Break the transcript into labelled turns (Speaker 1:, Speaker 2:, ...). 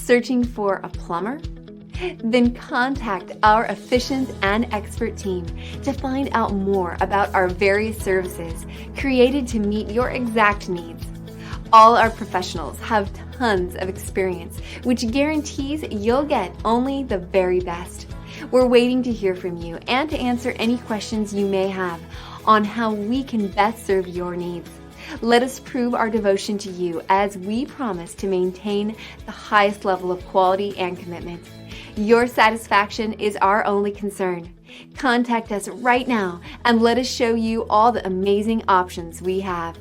Speaker 1: Searching for a plumber? Then contact our efficient and expert team to find out more about our various services created to meet your exact needs. All our professionals have tons of experience, which guarantees you'll get only the very best. We're waiting to hear from you and to answer any questions you may have on how we can best serve your needs. Let us prove our devotion to you as we promise to maintain the highest level of quality and commitment. Your satisfaction is our only concern. Contact us right now and let us show you all the amazing options we have.